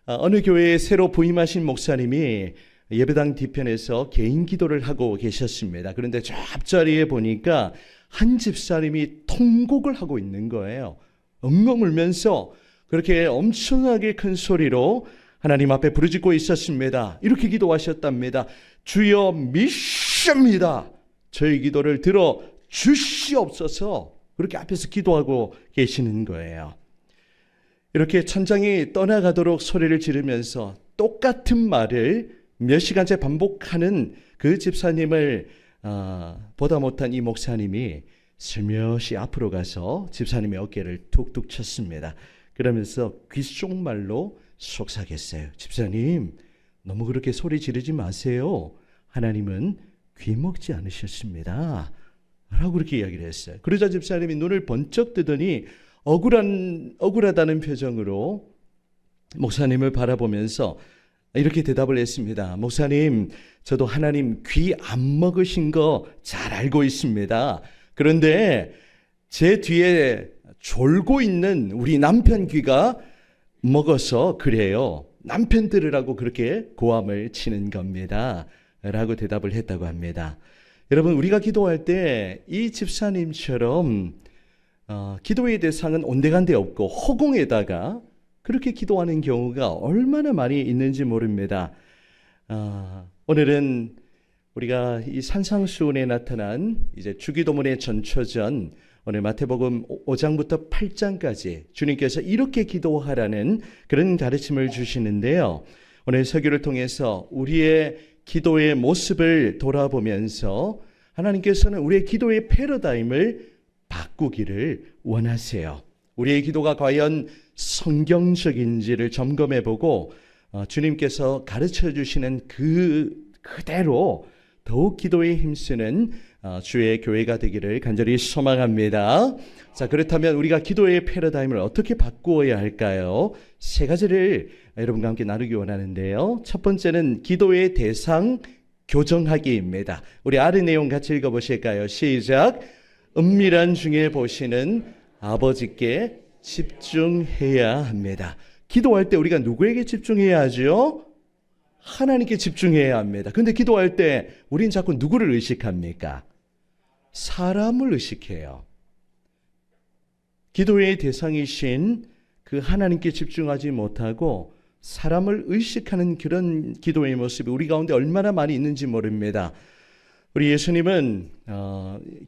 어느 교회에 새로 부임하신 목사님이 예배당 뒤편에서 개인 기도를 하고 계셨습니다. 그런데 저 앞자리에 보니까 한 집사님이 통곡을 하고 있는 거예요. 엉엉 울면서 그렇게 엄청나게 큰 소리로 하나님 앞에 부르짖고 있었습니다. 이렇게 기도하셨답니다. 주여 믿습니다. 저희 기도를 들어 주시옵소서. 그렇게 앞에서 기도하고 계시는 거예요. 이렇게 천장이 떠나가도록 소리를 지르면서 똑같은 말을 몇 시간째 반복하는 그 집사님을 보다 못한 이 목사님이 슬며시 앞으로 가서 집사님의 어깨를 툭툭 쳤습니다. 그러면서 귓속말로 속삭였어요. 집사님, 너무 그렇게 소리 지르지 마세요. 하나님은 귀먹지 않으셨습니다. 라고 그렇게 이야기를 했어요. 그러자 집사님이 눈을 번쩍 뜨더니 억울하다는 표정으로 목사님을 바라보면서 이렇게 대답을 했습니다. 목사님, 저도 하나님 귀 안 먹으신 거 잘 알고 있습니다. 그런데 제 뒤에 졸고 있는 우리 남편 귀가 먹어서 그래요. 남편 들으라고 그렇게 고함을 치는 겁니다. 라고 대답을 했다고 합니다. 여러분, 우리가 기도할 때 이 집사님처럼 기도의 대상은 온데간데 없고 허공에다가 그렇게 기도하는 경우가 얼마나 많이 있는지 모릅니다. 오늘은 우리가 이 산상수훈에 나타난 이제 주기도문의 전초전, 오늘 마태복음 5장부터 8장까지 주님께서 이렇게 기도하라는 그런 가르침을 주시는데요. 오늘 설교를 통해서 우리의 기도의 모습을 돌아보면서 하나님께서는 우리의 기도의 패러다임을 바꾸기를 원하세요. 우리의 기도가 과연 성경적인지를 점검해보고 주님께서 가르쳐 주시는 그대로 더욱 기도에 힘쓰는 주의 교회가 되기를 간절히 소망합니다. 자, 그렇다면 우리가 기도의 패러다임을 어떻게 바꾸어야 할까요? 세 가지를 여러분과 함께 나누기 원하는데요. 첫 번째는 기도의 대상 교정하기입니다. 우리 아래 내용 같이 읽어보실까요? 시작. 은밀한 중에 보시는 아버지께 집중해야 합니다. 기도할 때 우리가 누구에게 집중해야 하죠? 하나님께 집중해야 합니다. 근데 기도할 때 우린 자꾸 누구를 의식합니까? 사람을 의식해요. 기도의 대상이신 그 하나님께 집중하지 못하고 사람을 의식하는 그런 기도의 모습이 우리 가운데 얼마나 많이 있는지 모릅니다. 우리 예수님은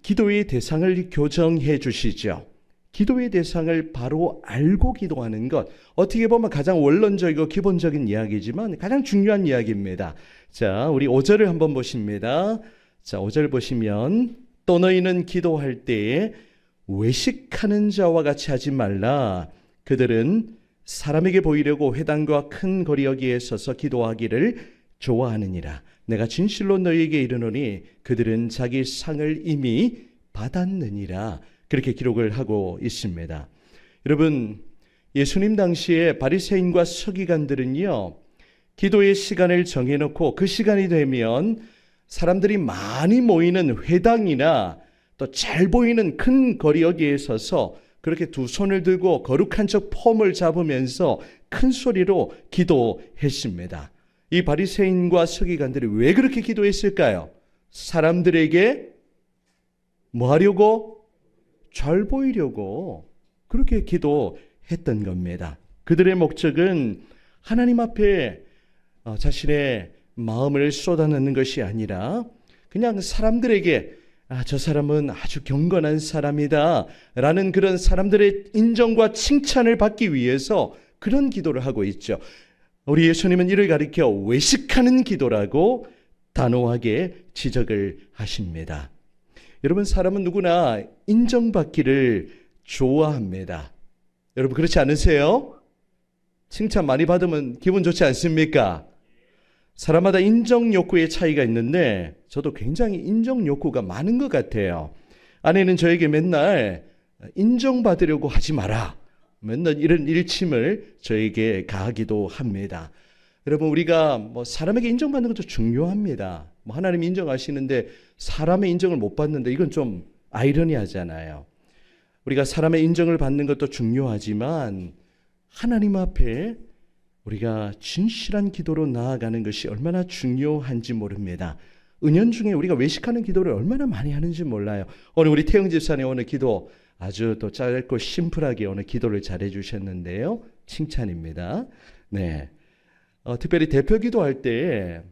기도의 대상을 교정해 주시죠. 기도의 대상을 바로 알고 기도하는 것, 어떻게 보면 가장 원론적이고 기본적인 이야기지만 가장 중요한 이야기입니다. 자, 우리 5절을 한번 보십니다. 자, 5절 보시면 또 너희는 기도할 때에 외식하는 자와 같이 하지 말라. 그들은 사람에게 보이려고 회당과 큰 거리여기에 서서 기도하기를 좋아하느니라. 내가 진실로 너희에게 이르노니 그들은 자기 상을 이미 받았느니라. 그렇게 기록을 하고 있습니다. 여러분, 예수님 당시에 바리새인과 서기관들은요, 기도의 시간을 정해놓고 그 시간이 되면 사람들이 많이 모이는 회당이나 또 잘 보이는 큰 거리여기에 서서 그렇게 두 손을 들고 거룩한 척 폼을 잡으면서 큰 소리로 기도했습니다. 이 바리새인과 서기관들이 왜 그렇게 기도했을까요? 사람들에게 뭐 하려고? 잘 보이려고 그렇게 기도했던 겁니다. 그들의 목적은 하나님 앞에 자신의 마음을 쏟아내는 것이 아니라 그냥 사람들에게 저 사람은 아주 경건한 사람이다 라는 그런 사람들의 인정과 칭찬을 받기 위해서 그런 기도를 하고 있죠. 우리 예수님은 이를 가리켜 외식하는 기도라고 단호하게 지적을 하십니다. 여러분, 사람은 누구나 인정받기를 좋아합니다. 여러분, 그렇지 않으세요? 칭찬 많이 받으면 기분 좋지 않습니까? 사람마다 인정 욕구의 차이가 있는데 저도 굉장히 인정 욕구가 많은 것 같아요. 아내는 저에게 맨날 인정받으려고 하지 마라, 맨날 이런 일침을 저에게 가하기도 합니다. 여러분, 우리가 사람에게 인정받는 것도 중요합니다. 하나님 인정하시는데 사람의 인정을 못 받는데 이건 좀 아이러니하잖아요. 우리가 사람의 인정을 받는 것도 중요하지만 하나님 앞에 우리가 진실한 기도로 나아가는 것이 얼마나 중요한지 모릅니다. 은연중에 우리가 외식하는 기도를 얼마나 많이 하는지 몰라요. 오늘 우리 태영 집사님 오늘 기도 아주 또 짧고 심플하게 오늘 기도를 잘해 주셨는데요. 칭찬입니다. 네, 특별히 대표 기도할 때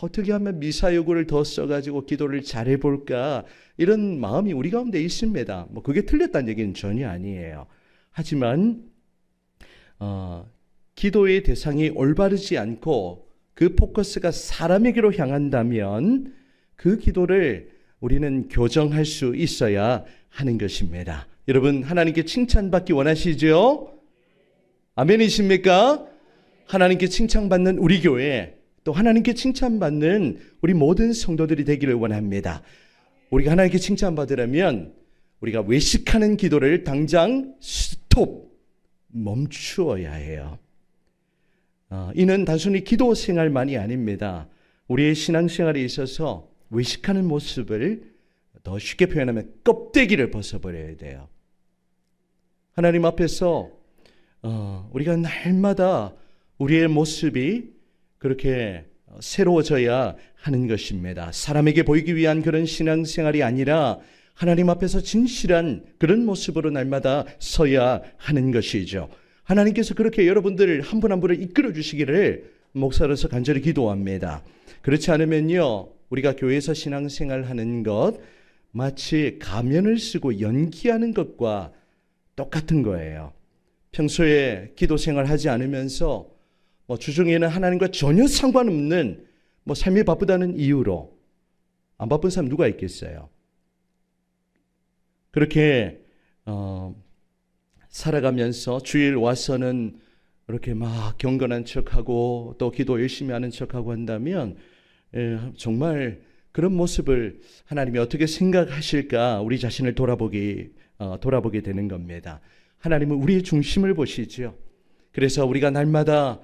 어떻게 하면 미사여구를 더 써가지고 기도를 잘해 볼까 이런 마음이 우리 가운데 있습니다. 뭐 그게 틀렸다는 얘기는 전혀 아니에요. 하지만 기도의 대상이 올바르지 않고 그 포커스가 사람에게로 향한다면 그 기도를 우리는 교정할 수 있어야 하는 것입니다. 여러분, 하나님께 칭찬받기 원하시죠? 아멘이십니까? 하나님께 칭찬받는 우리 교회, 또 하나님께 칭찬받는 우리 모든 성도들이 되기를 원합니다. 우리가 하나님께 칭찬받으려면 우리가 외식하는 기도를 당장 스톱, 멈추어야 해요. 이는 단순히 기도 생활만이 아닙니다. 우리의 신앙생활에 있어서 외식하는 모습을 더 쉽게 표현하면 껍데기를 벗어버려야 돼요. 하나님 앞에서 우리가 날마다 우리의 모습이 그렇게 새로워져야 하는 것입니다. 사람에게 보이기 위한 그런 신앙생활이 아니라 하나님 앞에서 진실한 그런 모습으로 날마다 서야 하는 것이죠. 하나님께서 그렇게 여러분들 한 분 한 분을 이끌어 주시기를 목사로서 간절히 기도합니다. 그렇지 않으면요, 우리가 교회에서 신앙생활하는 것 마치 가면을 쓰고 연기하는 것과 똑같은 거예요. 평소에 기도 생활하지 않으면서 주중에는 하나님과 전혀 상관없는 삶이 바쁘다는 이유로 안 바쁜 사람 누가 있겠어요? 그렇게 살아가면서 주일 와서는 이렇게 막 경건한 척하고 또 기도 열심히 하는 척하고 한다면 정말 그런 모습을 하나님이 어떻게 생각하실까 우리 자신을 돌아보게 되는 겁니다. 하나님은 우리의 중심을 보시죠. 그래서 우리가 날마다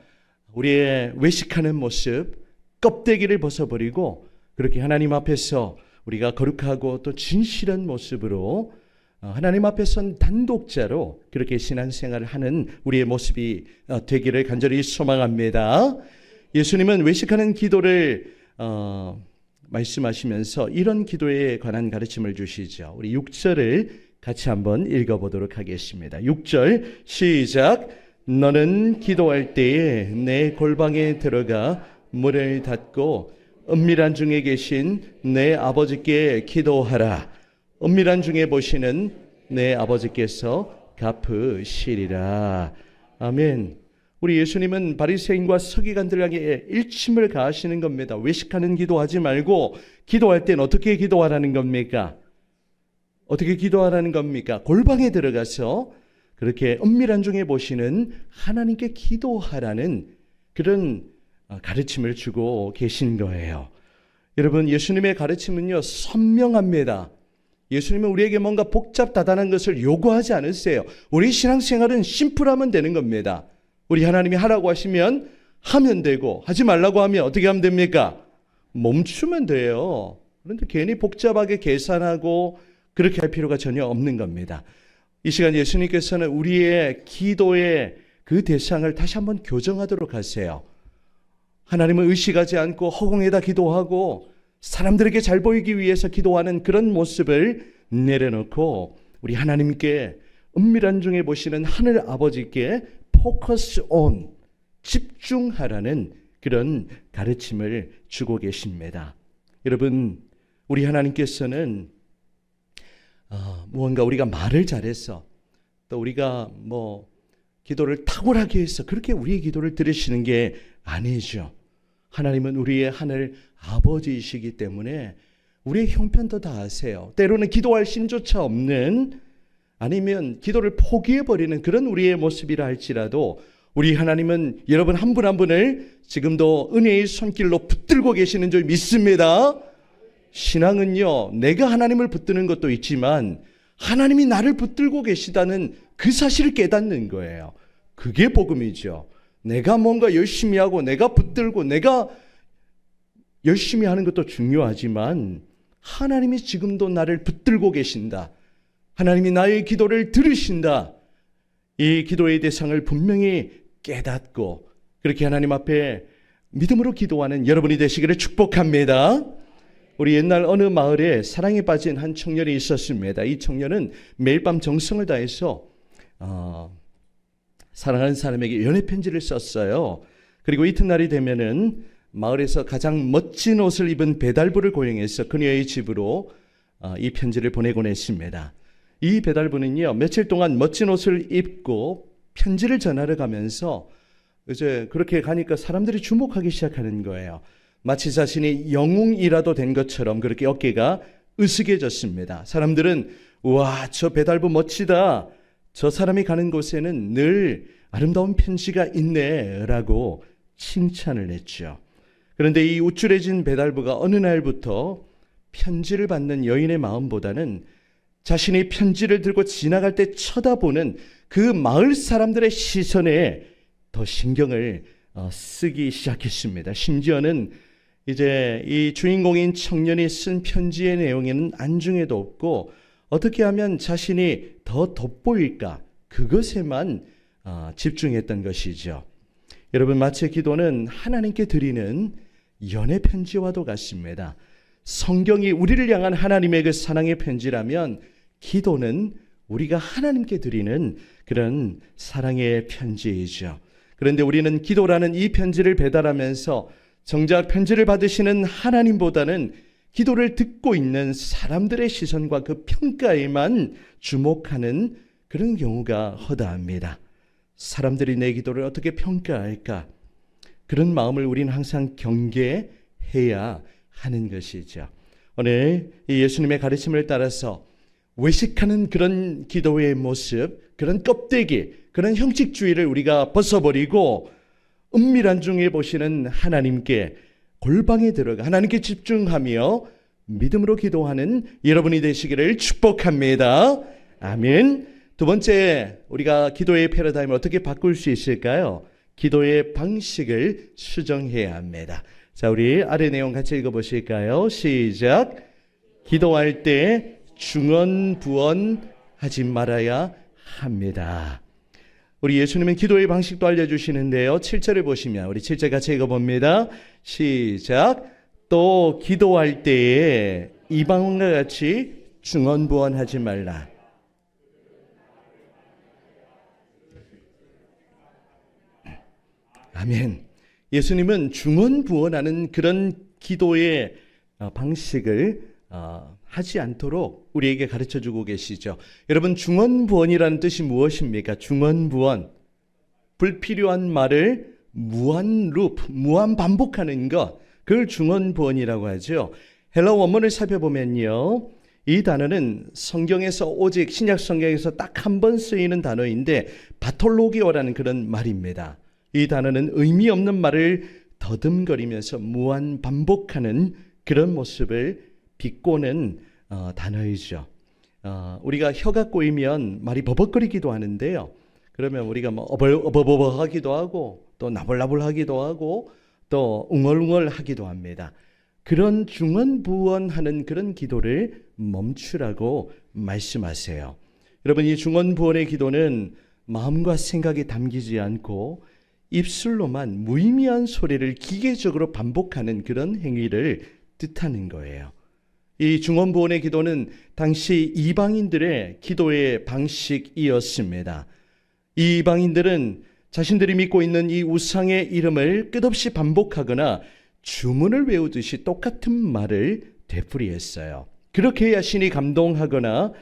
우리의 외식하는 모습, 껍데기를 벗어버리고 그렇게 하나님 앞에서 우리가 거룩하고 또 진실한 모습으로 하나님 앞에선 단독자로 그렇게 신앙생활을 하는 우리의 모습이 되기를 간절히 소망합니다. 예수님은 외식하는 기도를 말씀하시면서 이런 기도에 관한 가르침을 주시죠. 우리 6절을 같이 한번 읽어보도록 하겠습니다. 6절 시작. 너는 기도할 때에 내 골방에 들어가 문을 닫고 은밀한 중에 계신 내 아버지께 기도하라. 은밀한 중에 보시는 내 아버지께서 갚으시리라. 아멘. 우리 예수님은 바리새인과 서기관들에게 일침을 가하시는 겁니다. 외식하는 기도하지 말고 기도할 땐 어떻게 기도하라는 겁니까? 어떻게 기도하라는 겁니까? 골방에 들어가서 그렇게 은밀한 중에 보시는 하나님께 기도하라는 그런 가르침을 주고 계신 거예요. 여러분, 예수님의 가르침은요 선명합니다. 예수님은 우리에게 뭔가 복잡다단한 것을 요구하지 않으세요. 우리 신앙생활은 심플하면 되는 겁니다. 우리 하나님이 하라고 하시면 하면 되고, 하지 말라고 하면 어떻게 하면 됩니까? 멈추면 돼요. 그런데 괜히 복잡하게 계산하고 그렇게 할 필요가 전혀 없는 겁니다. 이 시간 예수님께서는 우리의 기도의 그 대상을 다시 한번 교정하도록 하세요. 하나님을 의식하지 않고 허공에다 기도하고 사람들에게 잘 보이기 위해서 기도하는 그런 모습을 내려놓고 우리 하나님께 은밀한 중에 보시는 하늘 아버지께 포커스 온, 집중하라는 그런 가르침을 주고 계십니다. 여러분, 우리 하나님께서는 무언가 우리가 말을 잘해서 또 우리가 기도를 탁월하게 해서 그렇게 우리의 기도를 들으시는 게 아니죠. 하나님은 우리의 하늘 아버지이시기 때문에 우리의 형편도 다 아세요. 때로는 기도할 심조차 없는, 아니면 기도를 포기해버리는 그런 우리의 모습이라 할지라도 우리 하나님은 여러분 한 분 한 분을 지금도 은혜의 손길로 붙들고 계시는 줄 믿습니다. 신앙은요, 내가 하나님을 붙드는 것도 있지만 하나님이 나를 붙들고 계시다는 그 사실을 깨닫는 거예요. 그게 복음이죠. 내가 뭔가 열심히 하고 내가 붙들고 내가 열심히 하는 것도 중요하지만 하나님이 지금도 나를 붙들고 계신다. 하나님이 나의 기도를 들으신다. 이 기도의 대상을 분명히 깨닫고 그렇게 하나님 앞에 믿음으로 기도하는 여러분이 되시기를 축복합니다. 우리 옛날 어느 마을에 사랑에 빠진 한 청년이 있었습니다. 이 청년은 매일 밤 정성을 다해서 사랑하는 사람에게 연애 편지를 썼어요. 그리고 이튿날이 되면은 마을에서 가장 멋진 옷을 입은 배달부를 고용해서 그녀의 집으로 이 편지를 보내곤 했습니다. 이 배달부는요, 며칠 동안 멋진 옷을 입고 편지를 전하러 가면서 이제 그렇게 가니까 사람들이 주목하기 시작하는 거예요. 마치 자신이 영웅이라도 된 것처럼 그렇게 어깨가 으스개졌습니다. 사람들은 와, 저 배달부 멋지다. 저 사람이 가는 곳에는 늘 아름다운 편지가 있네 라고 칭찬을 했죠. 그런데 이 우쭐해진 배달부가 어느 날부터 편지를 받는 여인의 마음보다는 자신이 편지를 들고 지나갈 때 쳐다보는 그 마을 사람들의 시선에 더 신경을 쓰기 시작했습니다. 심지어는 이제 이 주인공인 청년이 쓴 편지의 내용에는 안중에도 없고 어떻게 하면 자신이 더 돋보일까 그것에만 집중했던 것이죠. 여러분, 마치 기도는 하나님께 드리는 연애 편지와도 같습니다. 성경이 우리를 향한 하나님의 그 사랑의 편지라면 기도는 우리가 하나님께 드리는 그런 사랑의 편지이죠. 그런데 우리는 기도라는 이 편지를 배달하면서 정작 편지를 받으시는 하나님보다는 기도를 듣고 있는 사람들의 시선과 그 평가에만 주목하는 그런 경우가 허다합니다. 사람들이 내 기도를 어떻게 평가할까? 그런 마음을 우리는 항상 경계해야 하는 것이죠. 오늘 이 예수님의 가르침을 따라서 외식하는 그런 기도의 모습, 그런 껍데기, 그런 형식주의를 우리가 벗어버리고 은밀한 중에 보시는 하나님께 골방에 들어가 하나님께 집중하며 믿음으로 기도하는 여러분이 되시기를 축복합니다. 아멘. 두 번째, 우리가 기도의 패러다임을 어떻게 바꿀 수 있을까요? 기도의 방식을 수정해야 합니다. 자, 우리 아래 내용 같이 읽어보실까요? 시작. 기도할 때 중언부언하지 말아야 합니다. 우리 예수님은 기도의 방식도 알려주시는데요. 7절을 보시면 우리 7절 같이 읽어봅니다. 시작. 또 기도할 때에 이방원과 같이 중언부언하지 말라. 아멘. 예수님은 중언부언하는 그런 기도의 방식을 하지 않도록 우리에게 가르쳐주고 계시죠. 여러분, 중언부언이라는 뜻이 무엇입니까? 중언부언, 불필요한 말을 무한 반복하는 것, 그걸 중언부언이라고 하죠. 헬라 원문을 살펴보면요, 이 단어는 성경에서 오직 신약 성경에서 딱 한 번 쓰이는 단어인데 바톨로기오라는 그런 말입니다. 이 단어는 의미 없는 말을 더듬거리면서 무한 반복하는 그런 모습을 비꼬는 단어이죠. 우리가 혀가 꼬이면 말이 버벅거리기도 하는데요. 그러면 우리가 뭐 어버버버 하기도 하고 또 나불나불 하기도 하고 또 웅얼웅얼 하기도 합니다. 그런 중언부언하는 그런 기도를 멈추라고 말씀하세요. 여러분, 이 중언부언의 기도는 마음과 생각이 담기지 않고 입술로만 무의미한 소리를 기계적으로 반복하는 그런 행위를 뜻하는 거예요. 이 중언부언의 기도는 당시 이방인들의 기도의 방식이었습니다. 이 이방인들은 자신들이 믿고 있는 이 우상의 이름을 끝없이 반복하거나 주문을 외우듯이 똑같은 말을 되풀이했어요. 그렇게 해야 신이 감동하거나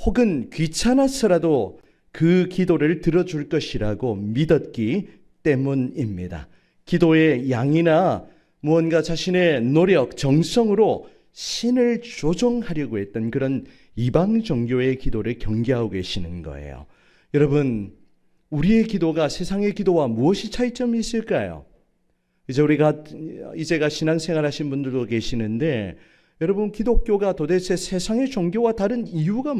혹은 귀찮아서라도 그 기도를 들어줄 것이라고 믿었기 때문입니다. 기도의 양이나 무언가 자신의 노력, 정성으로 신을 조종하려고 했던 그런 이방 종교의 기도를 경계하고 계시는 거예요. 여러분, 우리의 기도가 세상의 기도와 무엇이 차이점이 있을까요? 이제가 신앙생활 하신 분들도 계시는데, 여러분, 기독교가 도대체 세상의 종교와 다른 이유가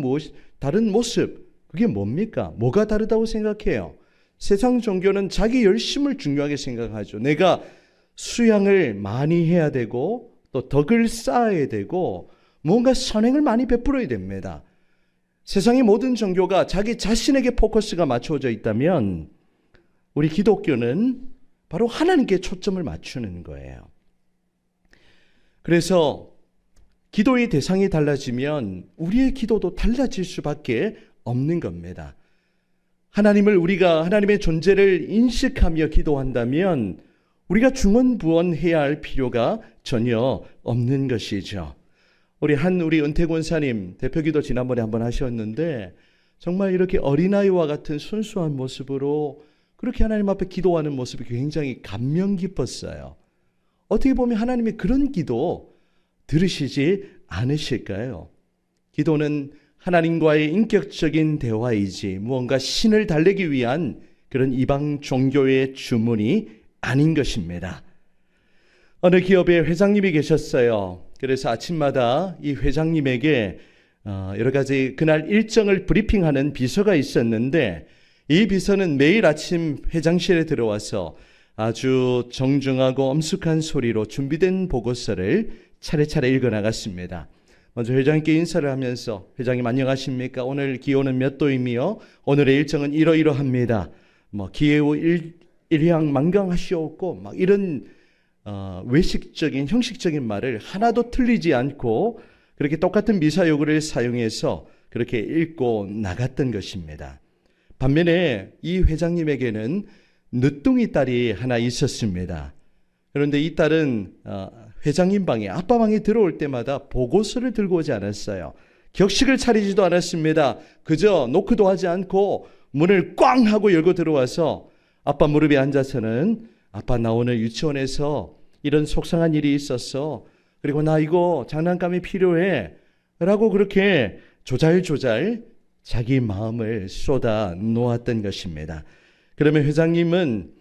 다른 모습, 그게 뭡니까? 뭐가 다르다고 생각해요? 세상 종교는 자기 열심을 중요하게 생각하죠. 내가 수양을 많이 해야 되고 또 덕을 쌓아야 되고 뭔가 선행을 많이 베풀어야 됩니다. 세상의 모든 종교가 자기 자신에게 포커스가 맞춰져 있다면 우리 기독교는 바로 하나님께 초점을 맞추는 거예요. 그래서 기도의 대상이 달라지면 우리의 기도도 달라질 수밖에 없는 겁니다. 우리가 하나님의 존재를 인식하며 기도한다면 우리가 중언부언해야 할 필요가 전혀 없는 것이죠. 우리 은태 권사님 대표기도 지난번에 한번 하셨는데 정말 이렇게 어린아이와 같은 순수한 모습으로 그렇게 하나님 앞에 기도하는 모습이 굉장히 감명 깊었어요. 어떻게 보면 하나님이 그런 기도 들으시지 않으실까요? 기도는 하나님과의 인격적인 대화이지 무언가 신을 달래기 위한 그런 이방 종교의 주문이 아닌 것입니다. 어느 기업에 회장님이 계셨어요. 그래서 아침마다 이 회장님에게 여러 가지 그날 일정을 브리핑하는 비서가 있었는데 이 비서는 매일 아침 회장실에 들어와서 아주 정중하고 엄숙한 소리로 준비된 보고서를 차례차례 읽어나갔습니다. 먼저 회장님께 인사를 하면서 회장님 안녕하십니까? 오늘 기온은 몇 도이며 오늘의 일정은 이러이러합니다. 기해후 일향 만강하시옵고 이런 외식적인 형식적인 말을 하나도 틀리지 않고 그렇게 똑같은 미사여구를 사용해서 그렇게 읽고 나갔던 것입니다. 반면에 이 회장님에게는 늦둥이 딸이 하나 있었습니다. 그런데 이 딸은 회장님 방에 아빠 방에 들어올 때마다 보고서를 들고 오지 않았어요. 격식을 차리지도 않았습니다. 그저 노크도 하지 않고 문을 꽝 하고 열고 들어와서 아빠 무릎에 앉아서는 아빠 나 오늘 유치원에서 이런 속상한 일이 있었어. 그리고 나 이거 장난감이 필요해. 라고 그렇게 조잘조잘 자기 마음을 쏟아 놓았던 것입니다. 그러면 회장님은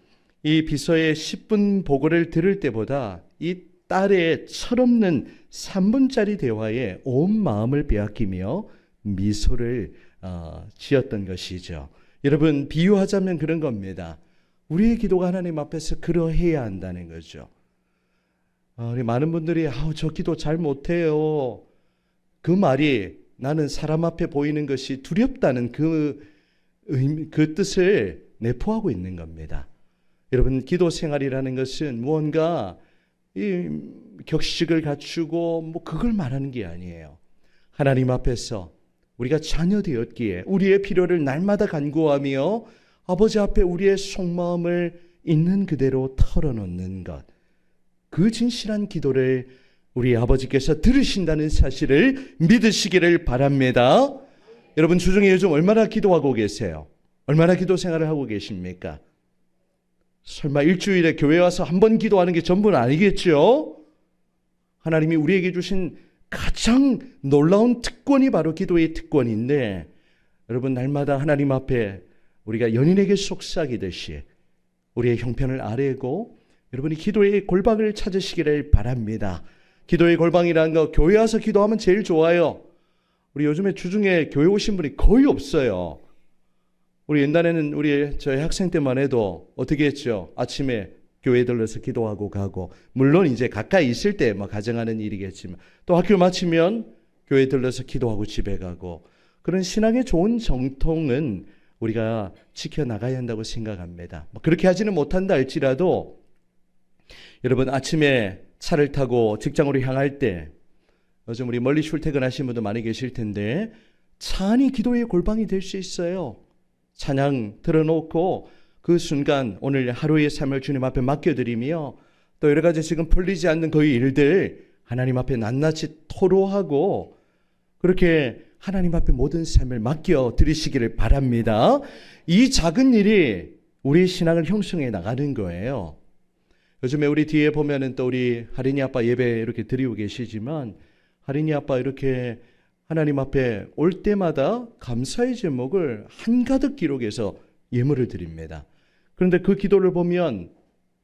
이 비서의 10분 보고를 들을 때보다 이 딸의 철없는 3분짜리 대화에 온 마음을 빼앗기며 미소를 지었던 것이죠. 여러분 비유하자면 그런 겁니다. 우리의 기도가 하나님 앞에서 그러해야 한다는 거죠. 우리 많은 분들이 저 기도 잘 못해요. 그 말이 나는 사람 앞에 보이는 것이 두렵다는 그 뜻을 내포하고 있는 겁니다. 여러분 기도 생활이라는 것은 무언가 이 격식을 갖추고 그걸 말하는 게 아니에요. 하나님 앞에서 우리가 자녀 되었기에 우리의 필요를 날마다 간구하며 아버지 앞에 우리의 속마음을 있는 그대로 털어놓는 것, 그 진실한 기도를 우리 아버지께서 들으신다는 사실을 믿으시기를 바랍니다. 여러분 주중에 요즘 얼마나 기도하고 계세요? 얼마나 기도 생활을 하고 계십니까? 설마 일주일에 교회 와서 한 번 기도하는 게 전부는 아니겠죠? 하나님이 우리에게 주신 가장 놀라운 특권이 바로 기도의 특권인데 여러분 날마다 하나님 앞에 우리가 연인에게 속삭이듯이 우리의 형편을 아뢰고 여러분이 기도의 골방을 찾으시기를 바랍니다. 기도의 골방이라는 거 교회 와서 기도하면 제일 좋아요. 우리 요즘에 주중에 교회 오신 분이 거의 없어요. 우리 옛날에는 저희 학생 때만 해도 어떻게 했죠? 아침에 교회 들러서 기도하고 가고, 물론 이제 가까이 있을 때 가정하는 일이겠지만 또 학교 마치면 교회 들러서 기도하고 집에 가고, 그런 신앙의 좋은 정통은 우리가 지켜나가야 한다고 생각합니다. 그렇게 하지는 못한다 할지라도 여러분 아침에 차를 타고 직장으로 향할 때, 요즘 우리 멀리 출퇴근하시는 분도 많이 계실 텐데 차 안이 기도의 골방이 될 수 있어요. 찬양 틀어놓고 그 순간 오늘 하루의 삶을 주님 앞에 맡겨드리며 또 여러 가지 지금 풀리지 않는 그 일들 하나님 앞에 낱낱이 토로하고 그렇게 하나님 앞에 모든 삶을 맡겨드리시기를 바랍니다. 이 작은 일이 우리 신앙을 형성해 나가는 거예요. 요즘에 우리 뒤에 보면은 또 우리 하린이 아빠 예배 이렇게 드리고 계시지만 하린이 아빠 이렇게 하나님 앞에 올 때마다 감사의 제목을 한가득 기록해서 예물을 드립니다. 그런데 그 기도를 보면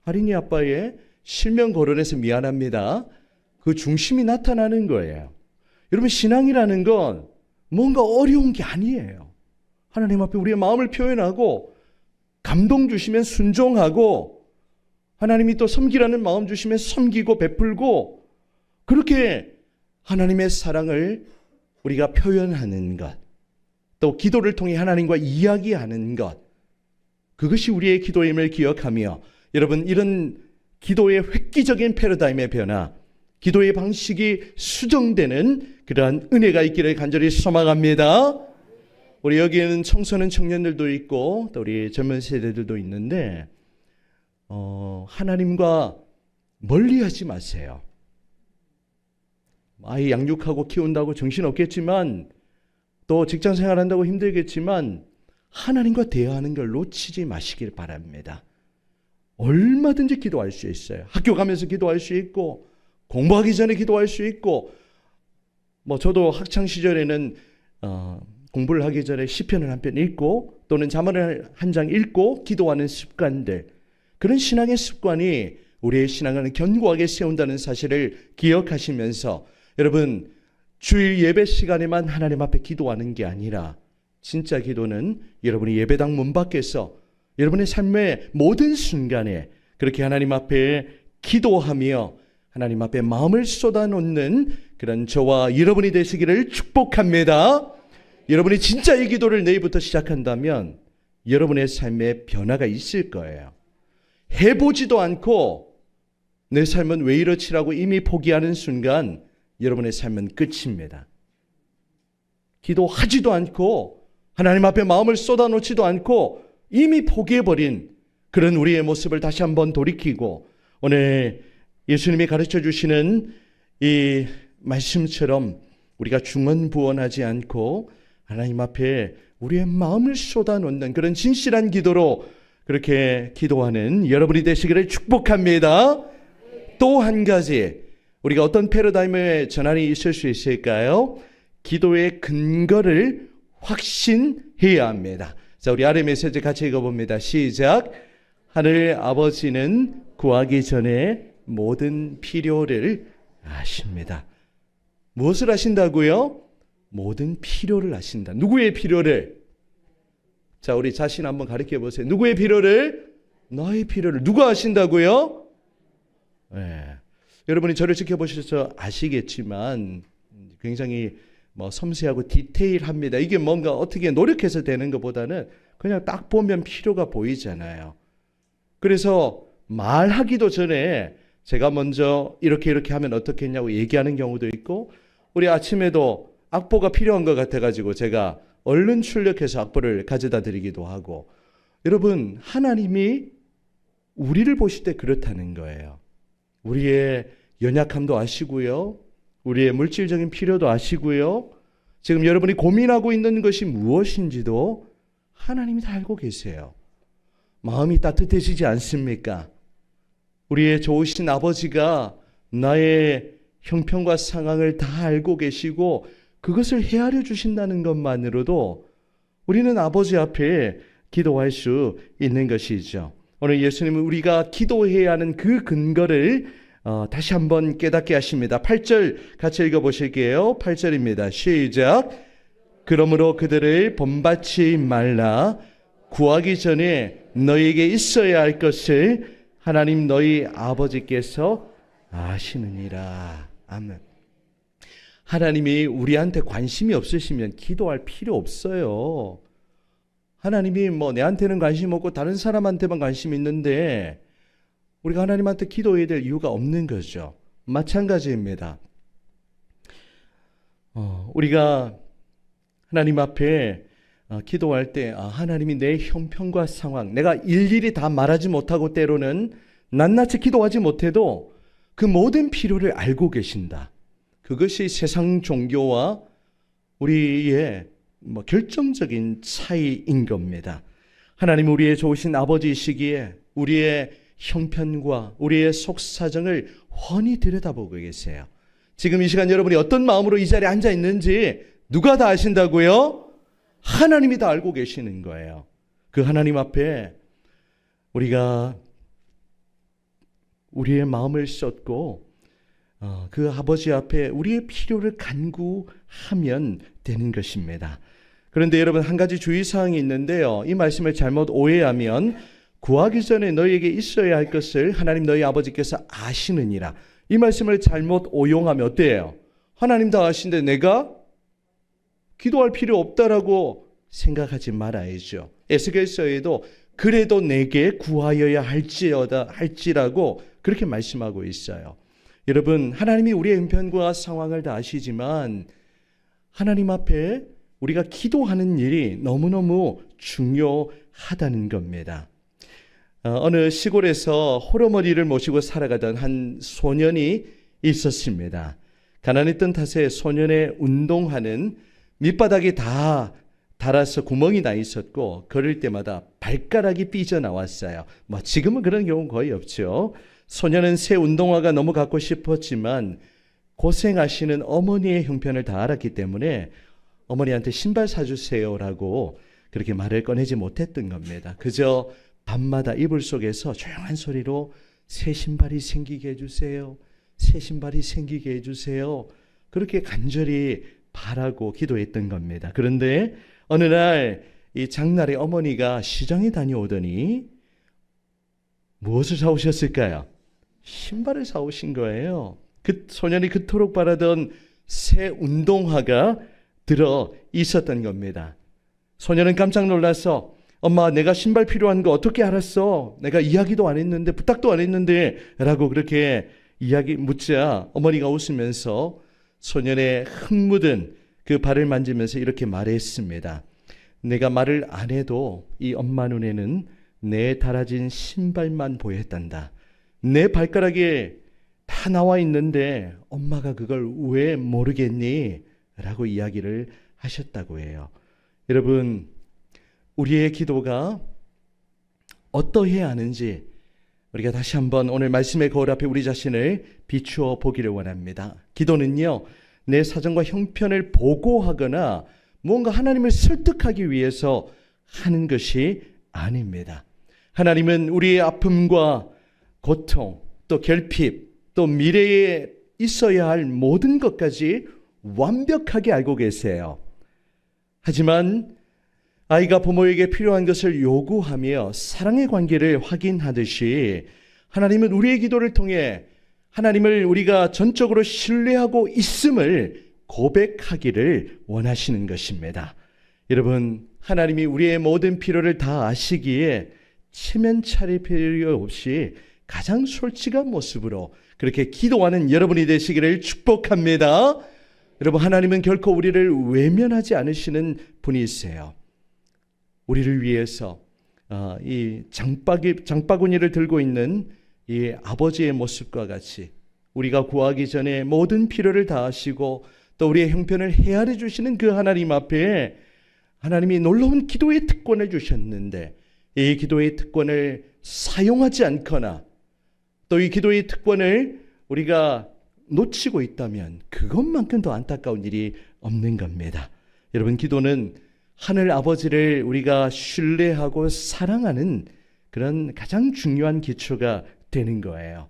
하린이 아빠의 실명 거론해서 미안합니다. 그 중심이 나타나는 거예요. 여러분 신앙이라는 건 뭔가 어려운 게 아니에요. 하나님 앞에 우리의 마음을 표현하고 감동 주시면 순종하고 하나님이 또 섬기라는 마음 주시면 섬기고 베풀고 그렇게 하나님의 사랑을 우리가 표현하는 것, 또 기도를 통해 하나님과 이야기하는 것, 그것이 우리의 기도임을 기억하며 여러분, 이런 기도의 획기적인 패러다임의 변화, 기도의 방식이 수정되는 그러한 은혜가 있기를 간절히 소망합니다. 우리 여기에는 청소년 청년들도 있고 또 우리 젊은 세대들도 있는데 하나님과 멀리하지 마세요. 아이 양육하고 키운다고 정신없겠지만 또 직장 생활한다고 힘들겠지만 하나님과 대화하는 걸 놓치지 마시길 바랍니다. 얼마든지 기도할 수 있어요. 학교 가면서 기도할 수 있고 공부하기 전에 기도할 수 있고 저도 학창 시절에는 공부를 하기 전에 시편을 한 편 읽고 또는 잠언을 한 장 읽고 기도하는 습관들, 그런 신앙의 습관이 우리의 신앙을 견고하게 세운다는 사실을 기억하시면서 여러분, 주일 예배 시간에만 하나님 앞에 기도하는 게 아니라 진짜 기도는 여러분이 예배당 문 밖에서 여러분의 삶의 모든 순간에 그렇게 하나님 앞에 기도하며 하나님 앞에 마음을 쏟아놓는 그런 저와 여러분이 되시기를 축복합니다. 여러분이 진짜 이 기도를 내일부터 시작한다면 여러분의 삶에 변화가 있을 거예요. 해보지도 않고 내 삶은 왜 이렇지라고 이미 포기하는 순간 여러분의 삶은 끝입니다. 기도하지도 않고 하나님 앞에 마음을 쏟아놓지도 않고 이미 포기해버린 그런 우리의 모습을 다시 한번 돌이키고 오늘 예수님이 가르쳐 주시는 이 말씀처럼 우리가 중언부언하지 않고 하나님 앞에 우리의 마음을 쏟아놓는 그런 진실한 기도로 그렇게 기도하는 여러분이 되시기를 축복합니다. 또 한 가지, 우리가 어떤 패러다임의 전환이 있을 수 있을까요? 기도의 근거를 확신해야 합니다. 자, 우리 아래 메시지 같이 읽어봅니다. 시작. 하늘 아버지는 구하기 전에 모든 필요를 아십니다. 무엇을 아신다고요? 모든 필요를 아신다. 누구의 필요를? 자, 우리 자신 한번 가르쳐 보세요. 누구의 필요를? 너의 필요를. 누가 아신다고요? 네. 여러분이 저를 지켜보셔서 아시겠지만 굉장히 섬세하고 디테일합니다. 이게 뭔가 어떻게 노력해서 되는 것보다는 그냥 딱 보면 필요가 보이잖아요. 그래서 말하기도 전에 제가 먼저 이렇게 하면 어떻겠냐고 얘기하는 경우도 있고, 우리 아침에도 악보가 필요한 것 같아가지고 제가 얼른 출력해서 악보를 가져다 드리기도 하고, 여러분, 하나님이 우리를 보실 때 그렇다는 거예요. 우리의 연약함도 아시고요, 우리의 물질적인 필요도 아시고요, 지금 여러분이 고민하고 있는 것이 무엇인지도 하나님이 다 알고 계세요. 마음이 따뜻해지지 않습니까? 우리의 좋으신 아버지가 나의 형편과 상황을 다 알고 계시고 그것을 헤아려 주신다는 것만으로도 우리는 아버지 앞에 기도할 수 있는 것이죠. 오늘 예수님은 우리가 기도해야 하는 그 근거를 다시 한번 깨닫게 하십니다. 8절 같이 읽어보실게요. 8절입니다. 시작. 그러므로 그들을 본받지 말라. 구하기 전에 너희에게 있어야 할 것을 하나님 너희 아버지께서 아시느니라. 아멘. 하나님이 우리한테 관심이 없으시면 기도할 필요 없어요. 하나님이 내한테는 관심 없고 다른 사람한테만 관심이 있는데 우리가 하나님한테 기도해야 될 이유가 없는 거죠. 마찬가지입니다. 우리가 하나님 앞에 기도할 때 하나님이 내 형편과 상황, 내가 일일이 다 말하지 못하고 때로는 낱낱이 기도하지 못해도 그 모든 필요를 알고 계신다. 그것이 세상 종교와 우리의 결정적인 차이인 겁니다. 하나님 우리의 좋으신 아버지이시기에 우리의 형편과 우리의 속사정을 훤히 들여다보고 계세요. 지금 이 시간 여러분이 어떤 마음으로 이 자리에 앉아 있는지 누가 다 아신다고요? 하나님이 다 알고 계시는 거예요. 그 하나님 앞에 우리가 우리의 마음을 쏟고 그 아버지 앞에 우리의 필요를 간구하면 되는 것입니다. 그런데 여러분, 한 가지 주의사항이 있는데요. 이 말씀을 잘못 오해하면 구하기 전에 너희에게 있어야 할 것을 하나님 너희 아버지께서 아시느니라. 이 말씀을 잘못 오용하면 어때요? 하나님 다 아신데 내가 기도할 필요 없다라고 생각하지 말아야죠. 에스겔서에도 그래도 내게 구하여야 할지라고 그렇게 말씀하고 있어요. 여러분, 하나님이 우리의 형편과 상황을 다 아시지만 하나님 앞에 우리가 기도하는 일이 너무너무 중요하다는 겁니다. 어느 시골에서 호러머니를 모시고 살아가던 한 소년이 있었습니다. 가난했던 탓에 소년의 운동화는 밑바닥이 다 닳아서 구멍이 나 있었고 걸을 때마다 발가락이 삐져나왔어요. 지금은 그런 경우는 거의 없죠. 소년은 새 운동화가 너무 갖고 싶었지만 고생하시는 어머니의 형편을 다 알았기 때문에 어머니한테 신발 사주세요라고 그렇게 말을 꺼내지 못했던 겁니다. 그저 밤마다 이불 속에서 조용한 소리로 새 신발이 생기게 해주세요. 새 신발이 생기게 해주세요. 그렇게 간절히 바라고 기도했던 겁니다. 그런데 어느 날 이 장날에 어머니가 시장에 다녀오더니 무엇을 사오셨을까요? 신발을 사오신 거예요. 그 소년이 그토록 바라던 새 운동화가 들어 있었던 겁니다. 소년은 깜짝 놀라서 엄마, 내가 신발 필요한 거 어떻게 알았어? 내가 이야기도 안 했는데, 부탁도 안 했는데 라고 그렇게 묻자 어머니가 웃으면서 소년의 흙 묻은 그 발을 만지면서 이렇게 말했습니다. 내가 말을 안 해도 이 엄마 눈에는 내 달아진 신발만 보였단다. 내 발가락에 다 나와 있는데 엄마가 그걸 왜 모르겠니? 라고 이야기를 하셨다고 해요. 여러분, 우리의 기도가 어떠해야 하는지 우리가 다시 한번 오늘 말씀의 거울 앞에 우리 자신을 비추어 보기를 원합니다. 기도는요, 내 사정과 형편을 보고하거나 뭔가 하나님을 설득하기 위해서 하는 것이 아닙니다. 하나님은 우리의 아픔과 고통, 또 결핍, 또 미래에 있어야 할 모든 것까지 완벽하게 알고 계세요. 하지만 아이가 부모에게 필요한 것을 요구하며 사랑의 관계를 확인하듯이 하나님은 우리의 기도를 통해 하나님을 우리가 전적으로 신뢰하고 있음을 고백하기를 원하시는 것입니다. 여러분, 하나님이 우리의 모든 필요를 다 아시기에 체면 차릴 필요 없이 가장 솔직한 모습으로 그렇게 기도하는 여러분이 되시기를 축복합니다. 여러분, 하나님은 결코 우리를 외면하지 않으시는 분이세요. 우리를 위해서 이 장바구니를 들고 있는 이 아버지의 모습과 같이 우리가 구하기 전에 모든 필요를 다하시고 또 우리의 형편을 헤아려 주시는 그 하나님 앞에 하나님이 놀라운 기도의 특권을 주셨는데 이 기도의 특권을 사용하지 않거나 또 이 기도의 특권을 우리가 놓치고 있다면 그것만큼 더 안타까운 일이 없는 겁니다. 여러분, 기도는 하늘 아버지를 우리가 신뢰하고 사랑하는 그런 가장 중요한 기초가 되는 거예요.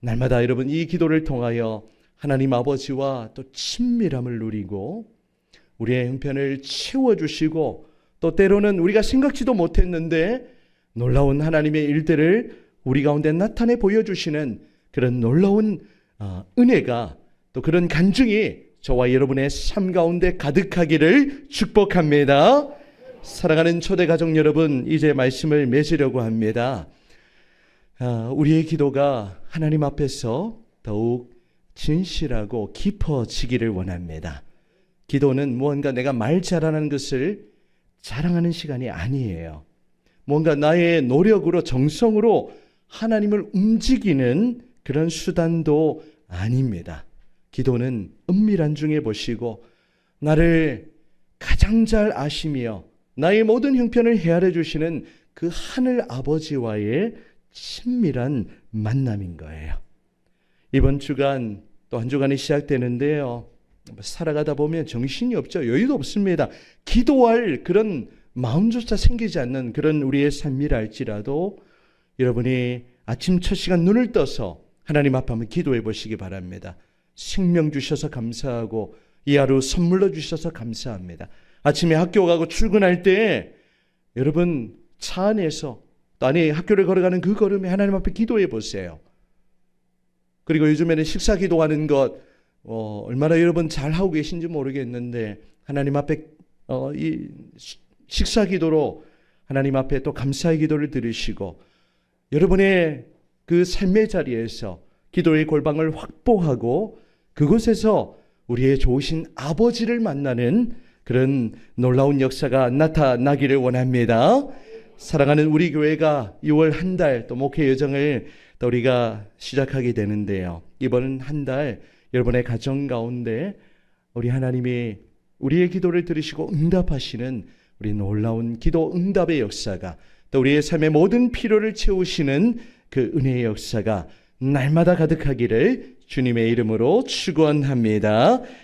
날마다 여러분, 이 기도를 통하여 하나님 아버지와 또 친밀함을 누리고 우리의 형편을 채워주시고 또 때로는 우리가 생각지도 못했는데 놀라운 하나님의 일들을 우리 가운데 나타내 보여주시는 그런 놀라운 은혜가 또 그런 간증이 저와 여러분의 삶 가운데 가득하기를 축복합니다. 사랑하는 초대가족 여러분, 이제 말씀을 맺으려고 합니다. 우리의 기도가 하나님 앞에서 더욱 진실하고 깊어지기를 원합니다. 기도는 무언가 내가 말 잘하는 것을 자랑하는 시간이 아니에요. 뭔가 나의 노력으로 정성으로 하나님을 움직이는 그런 수단도 아닙니다. 기도는 은밀한 중에 보시고 나를 가장 잘 아시며 나의 모든 형편을 헤아려 주시는 그 하늘 아버지와의 친밀한 만남인 거예요. 이번 주간 또 한 주간이 시작되는데요. 살아가다 보면 정신이 없죠. 여유도 없습니다. 기도할 그런 마음조차 생기지 않는 그런 우리의 삶이라 할지라도 여러분이 아침 첫 시간 눈을 떠서 하나님 앞에 한번 기도해 보시기 바랍니다. 생명 주셔서 감사하고 이 하루 선물로 주셔서 감사합니다. 아침에 학교 가고 출근할 때 여러분 차 안에서 또 아니 학교를 걸어가는 그 걸음에 하나님 앞에 기도해 보세요. 그리고 요즘에는 식사 기도하는 것 얼마나 여러분 잘 하고 계신지 모르겠는데 하나님 앞에 이 식사 기도로 하나님 앞에 또 감사의 기도를 들으시고 여러분의 그 삶의 자리에서 기도의 골방을 확보하고 그곳에서 우리의 좋으신 아버지를 만나는 그런 놀라운 역사가 나타나기를 원합니다. 사랑하는 우리 교회가 6월 한 달 또 목회 여정을 또 우리가 시작하게 되는데요. 이번 한 달 여러분의 가정 가운데 우리 하나님이 우리의 기도를 들으시고 응답하시는 우리 놀라운 기도 응답의 역사가 또 우리의 삶의 모든 필요를 채우시는 그 은혜의 역사가 날마다 가득하기를 주님의 이름으로 축원합니다.